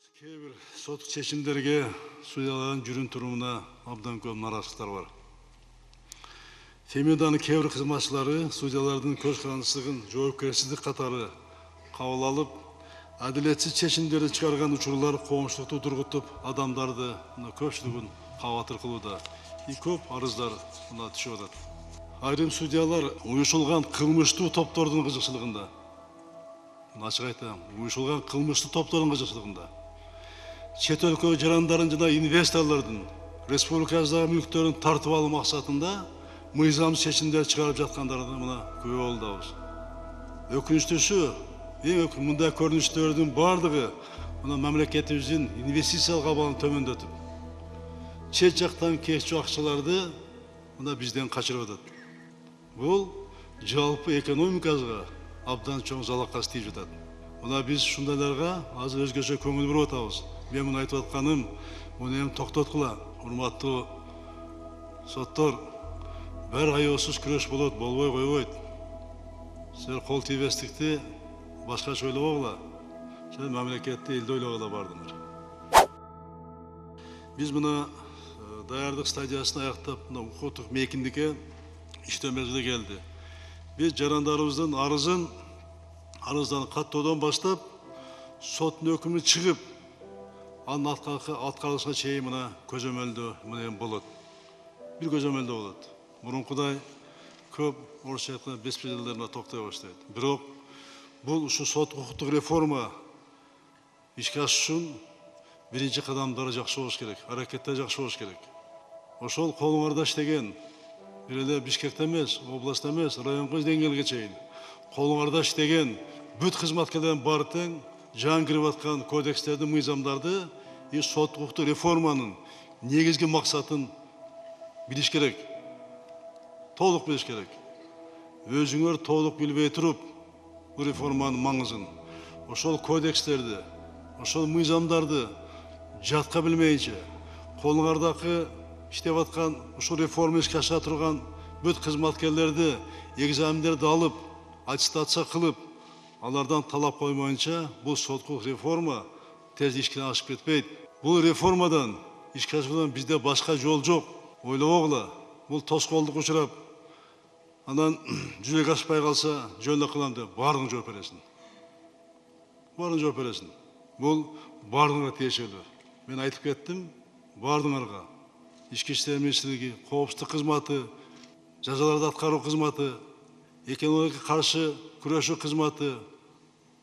Кейбір сот чечимдерге судьялардын жүрүн турумуна абдан көп наразылыктар бар. Фемиданын кейбір кызматчылары судьялардын көз карандысыздыгын жоопкерчилик катары кабыл алып, адилетсиз чечимдерди чыгарган учурлар коомчулукту тургутуп, адамдарды көпчүлүгүн кабатыр кылууда. Көп арыздар түшүп атат. Айрым судьялар уюшулган кылмыштуу топтордун кызыкчылыгында, ачык айтам, уюшулган кылмыштуу топтордун кызыкчылыгында, чет өлкө жарандарын жана инвесторлордун республикабыздагы мүлктөрүн тартып алуу максатында мыйзамсыз чечимдер чыгарып жаткандарды мына күбө болдубуз. Өкүнүчтүүсү, мындай көрүнүштөрдүн бардыгы мына мамлекетибиздин инвестициялык абалын төмөндөтүп, чет жактан кечүү акчаларды мына бизден качырып атат. Бул жалпы экономикабызга абдан чоң залакка тийип жатат. Мына биз ушундайларга азыр өзгөчө көңүл буруп атабыз. Мен муну айтып атканым, муну эми токтоткула. Урматтуу соттор, бир аеосуз күрөш болот, болбой койбойт. Силер кол тийбестикти башкача ойлобогула. Силер мамлекетти, элди ойлогула бардыңар. Биз мына даярдык стадиясын аяктап, мына укуктук мейкиндикке иштөө мезгили келди. Биз жарандарыбыздын арыздан каттоодон баштап, соттун өкүмү чыгып, анын аткарылышына чейин мына көзөмөлдөө менен болот. Бир көзөмөлдөө болот. Мурункудай көп орусча айтканда беспределдерге токтой баштайт. Бирок бул ушу сот укуктук реформа ишке ашышын биринчи кадамдары жакшы болуш керек, аракеттер жакшы болуш керек. Ошол колуңарда иштеген, бир эле Бишкекте эмес, областта эмес, районго деңгээлге чейин колуңарда иштеген бүт кызматкерлердин баары тең жаңы кирип аткан кодекстерди, мыйзамдарды сот укуктук реформанын негизги максатын билиш керек. Толук билиш керек. Өзүңөр толук билбей туруп, бул реформанын маңызын, ошол кодекстерди, ошол мыйзамдарды жатка билмейинче, колуңардагы иштеп аткан ушул реформа ишке аша турган бүт кызматкерлерди экзамендерди алып, аттестация кылып, алардан талап коймоюнча бул соткулук реформа тез ишке ашып кетпейт. Бул реформадан ишке ашуудан бизде башка жол жок. Ойлобогула, бул тоскоолдук учурап, анан жүзөгө ашпай калса жөн эле кылам деп баардыгын жооп бересиң. Баардыгын жооп бересиң. Бул баардыгына тиешелүү. Мен айтып кеттим, баардыгыңарга. Ички иштер министрлиги, коопсуздук кызматы, жазаларды аткаруу кызматы, экономикага каршы күрөшүү кызматы,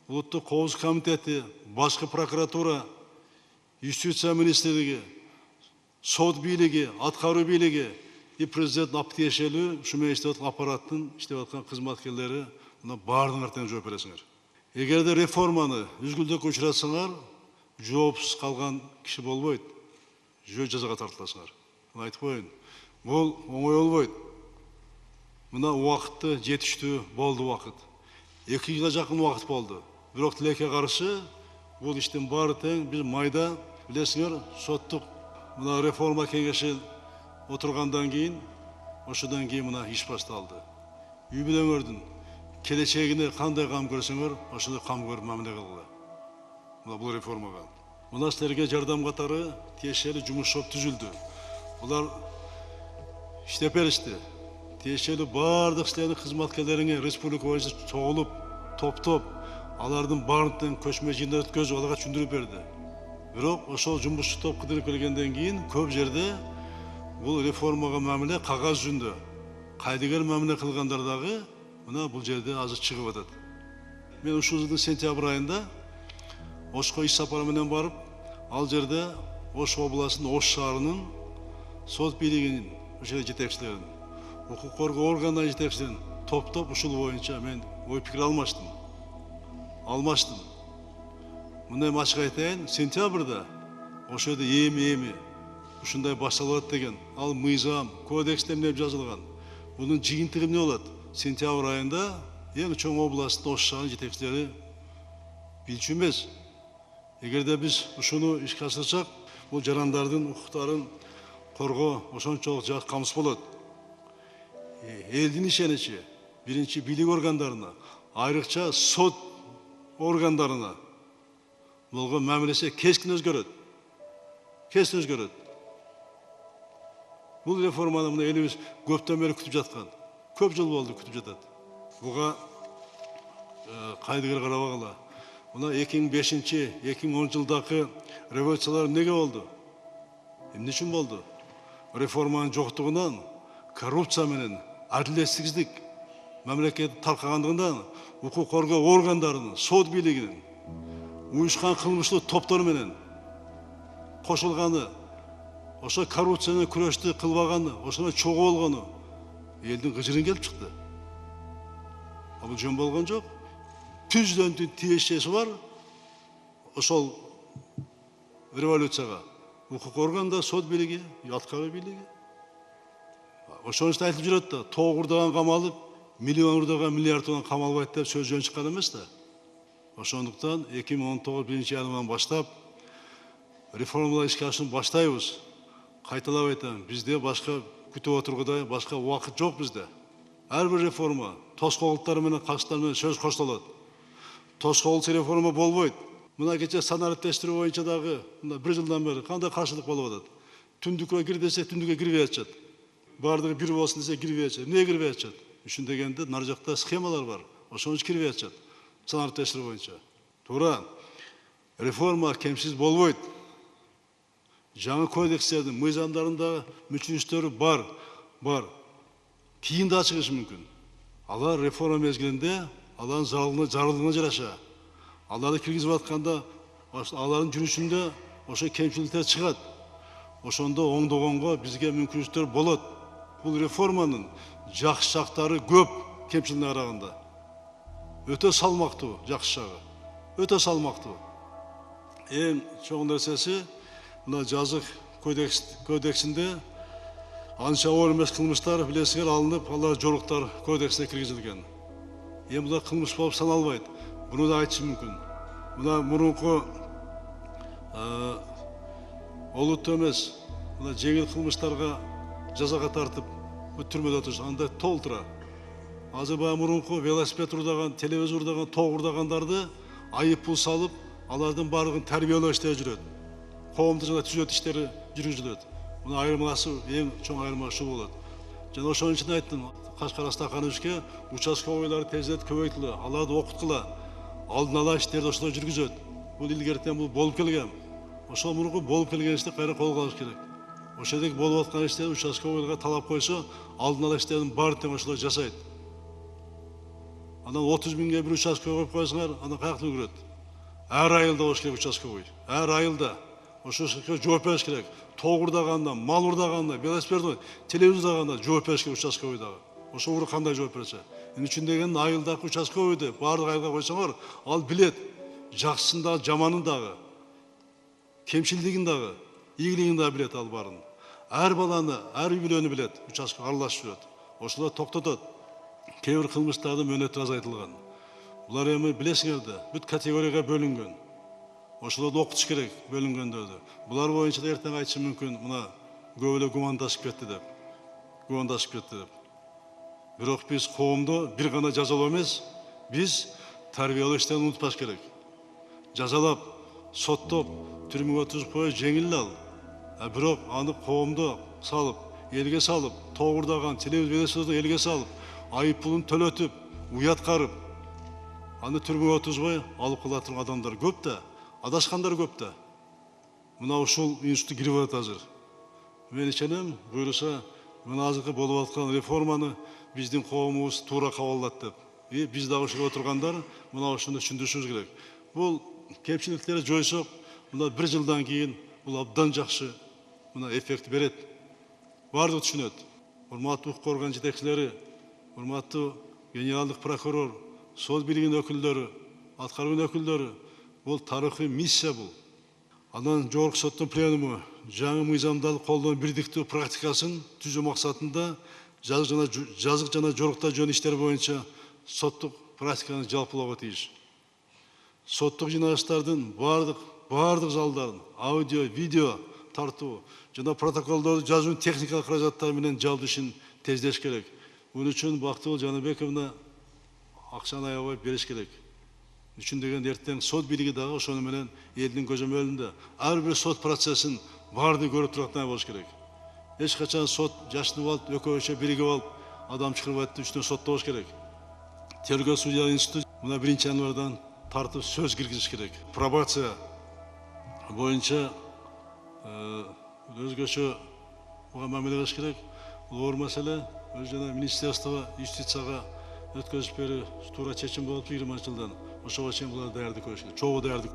улуттук коопсуздук комитети, башкы прокуратура, юстиция министрлиги, сот бийлиги, аткаруу бийлиги и президент аптиешелүү ушу менен иштеп аткан аппараттын иштеп аткан кызматкерлери мына баардыгыңар тең жооп бересиңер. Эгерде реформаны үзгүлтүккө учуратсаңар, жоопсуз калган киши болбойт. Жазага тартыласыңар. Мына айтып коеюн. Бул оңой болбойт. Мына убакытты жетиштүү болду убакыт. 2 жылга жакын убакыт болду. Бирок тилекке каршы бул иштин баары тең биз майда билесиңер, соттук мына реформа кеңеши отургандан кийин, ошондон кийин мына иш башталды. Үй бүлөңөрдүн келечегине кандай кам көрсөңөр, ошондой кам көрүп мамиле кылгыла. Мына бул реформага. Мына силерге жардам катары тиешелүү жумуш топ түзүлдү. Булар иштеп беришти. Тиешелүү баардык силердин кызматкерлериңе республика боюнча чогулуп, топтоп, алардын баарын көчмө жыйындар өткөзүп, аларга түшүндүрүп берди. Бирок ошол жумуш топ кыдырып келгенден кийин көп жерде бул реформага мамиле кагаз жүзүндө, кайдыгер мамиле кылгандар дагы мына бул жерде азыр чыгып атат. Мен ушул жылдын сентябрь айында Ошко иш сапары менен барып, ал жерде Ош областынын Ош шаарынын сот бийлигинин ошол жетекчилерин, укук коргоо органдарынын жетекчилерин топтоп ушул боюнча мен ой пикир алмаштым. Мына эми ачык айтайын, сентябрда ошол жерде эми ушундай башталат деген, ал мыйзам, кодексте эмне жазылган. Бунун жыйынтыгы эмне болот? Сентябрь айында эң чоң областтын Ош шаарынын жетекчилери билчү эмес. Эгерде биз ушуну ишке ашырсак, бул жарандардын укуктарын коргоо ошончолук жак камсыз болот. Элдин ишеничи биринчи бийлик органдарына, айрыкча сот органдарына болгон мамилеси keskin өзгөрөт. Keskin өзгөрөт. Бул реформаны мына элибиз көптөн бери күтүп жаткан. Көп жыл болду күтүп жатат. Буга кайдыгер карабагыла. Мына 2005-2010 жылдагы революциялар неге болду? Эмне үчүн болду? Реформанын жоктугунан, коррупция менен, адилетсиздик мамлекет таркагандыгынан, укук коргоо органдарынын, сот бийлигинин, уюшкан кылмыштуу топтор менен кошулганы, ошо коррупцияны күрөштү кылбаганы, ошоно чогуу болгону элдин кыжырын келип чыкты. Бул жөн болгон жок. Президенттин тиешеси бар. Ошол революцияга укук органда сот бийлиги, аткаруу бийлиги. Ошону айтылып жүрөт да, тоогурдаган камалып, миллион урдаган миллиарддан камалбайт деп сөз жөн чыккан эмес да. Ошондуктан 2019 биринчи январдан баштап реформалар ишке ашырып баштайбыз. Кайталап айтам, бизде башка күтүп отургудай башка убакыт жок бизде. Ар бир реформа тоскоолдуктар менен, кашыктар менен сөз коштолот. Тоскоолдук реформа болбойт. Мына кече санариптештирүү боюнча дагы мына 1 жылдан бери кандай каршылык болуп атат. Түндүккө кир десе түндүккө кирбей атышат. Бардыгы бир болсун десе кирбей атышат. Эмне кирбей атышат? Үчүн дегенде нар жакта схемалар бар. Ошон үчүн кирбей атышат. Санариптештирүү боюнча. Туура. Реформа кемсиз болбойт. Жаңы кодекстердин мыйзамдарында мүчүлүштөрү бар. Кийин да чыгышы мүмкүн. Алар реформа мезгилинде алардын зарылына жараша. Аларды киргизип атканда алардын жүрүшүндө ошо кемчиликтер чыгат. Ошондо оңдогонго бизге мүмкүнчүлүктөр болот. Бул реформанын жакшы жактары көп кемчилигине караганда. Өтө салмактуу жакшы жагы. Өтө салмактуу. Эң чоң нерсеси мына жазык кодексинде анча оор эмес кылмыштар билесиңер алынып, алар жоруктар кодексине киргизилген. Эми булар кылмыш болуп саналбайт. Буну да айтышым мүмкүн. Мына мурунку олуттуу эмес, мына жеңил кылмыштарга жазага тартып, түрмөдө отурушат, андай толтура. Азыр баягы мурунку велосипед урдаган, телевизор урдаган, тоок урдагандарды айып пул салып, алардын бардыгын тарбиялоо иштери жүрөт. Коомдук жана түзөт иштери жүргүзүлөт. Мына айырмасы эң чоң айырма ушул болот. Жана ошон үчүн айттым, Кашкар Стахановичке участковыйлар тездетип көбөйтүлө, аларды окуткула, алдын ала иштерди ошолор жүргүзөт. Бул илгертен бул болуп келген. Ошол мурунку болуп келген ишти кайра колго алыш керек. Ошедек болуп аткан иштерди участковыйга талап койсо, алдын ала иштердин баарын тең ошолор жасайт. Анан 30 миңге бир участковый коюп койсоңор, анан каяктан үлгүрөт? Ар айылда болуш керек участковый. Ар айылда. Ошого жооп бериш керек. Тоок урдаганда, мал урдаганда, велосипед, телевизор урдаганда жооп бериш керек участковый дагы. Ошо урук кандай жооп берсе. Эмне үчүн деген айылдагы участковыйды баардык айылга койсоңор, ал билет. Жакшысын дагы, жаманын дагы, кемчилдигин дагы, ийгилигин дагы билет ал баарын. Ар баланы, ар үй бүлөнү билет, участок аралашып жүрөт. Ошолор токтотот. Кээ бир кылмыштардын мөөнөтү азайтылган. Булар эми билесиңер да, бүт категорияга бөлүнгөн. Ошолорду окутуш керек бөлүнгөндөрдү. Булар боюнча да эртең айтышым мүмкүн, мына көп эле гумандашып кетти деп. Бирок биз коомду бир гана жазалоо эмес, биз тарбиялоо иштерин унутпаш керек. Жазалап, соттоп, түрмөгө түзүп коюш жеңил ал. Бирок аны коомду салып, элге салып, тоок урдаган, телевизорду элге салып, айып пулун төлөтүп, уят карып, аны түрмөгө түзбөй алып кала турган адамдар көп да, адашкандар көп да. Мына ушул институт кирип атат азыр. Мен ишенем, буюрса, мына азыркы болуп аткан реформаны биздин коомубуз туура кабыл алат деп. Биз дагы ушул отургандар мына ушуну түшүндүрүшүбүз керек. Бул кемчиликтерди жойсок, мына 1 жылдан кийин бул абдан жакшы мына эффект берет. Бардыгы түшүнөт. Урматтуу укук орган жетекчилери, урматтуу генералдык прокурор, сот бийлигинин өкүлдөрү, аткаруу өкүлдөрү, бул тарыхый миссия бул. Анан жогорку соттун пленуму жаңы мыйзамдарды колдонуу бирдиктүү практикасын түзүү максатында жазык жана жоруктар жөн иштери боюнча соттук практиканы жалпылоого тийиш. Соттук жыйналыштардын бардык залдарын аудио, видео тартуу жана протоколдорду жазуунун техникалык каражаттары менен жалпы ишин тездеш керек. Бул үчүн Бактыгүл Жаныбековна акчаны аябай бериш керек. үчүн деген эртең сот бийлиги дагы ошону менен элдин көзөмөлүндө ар бир сот процессин баардыгы көрүп тургандай болуш керек. Эч качан сот жаштуу алып, экөөчө биригип алып, адам чакырбайт деп үчтөн соттобош керек. Тергөө судья институты мына 1-январдан тартып сөз киргизиш керек. Пробация боюнча өзгөчө буга мамиле кылыш керек. Бул оор маселе. Өз жана министерство, юстицияга өткөзүп берүү туура чечим болуп 20 жылдан. Ошого чейин булар даярдык көрүш керек. Чогуу даярдык.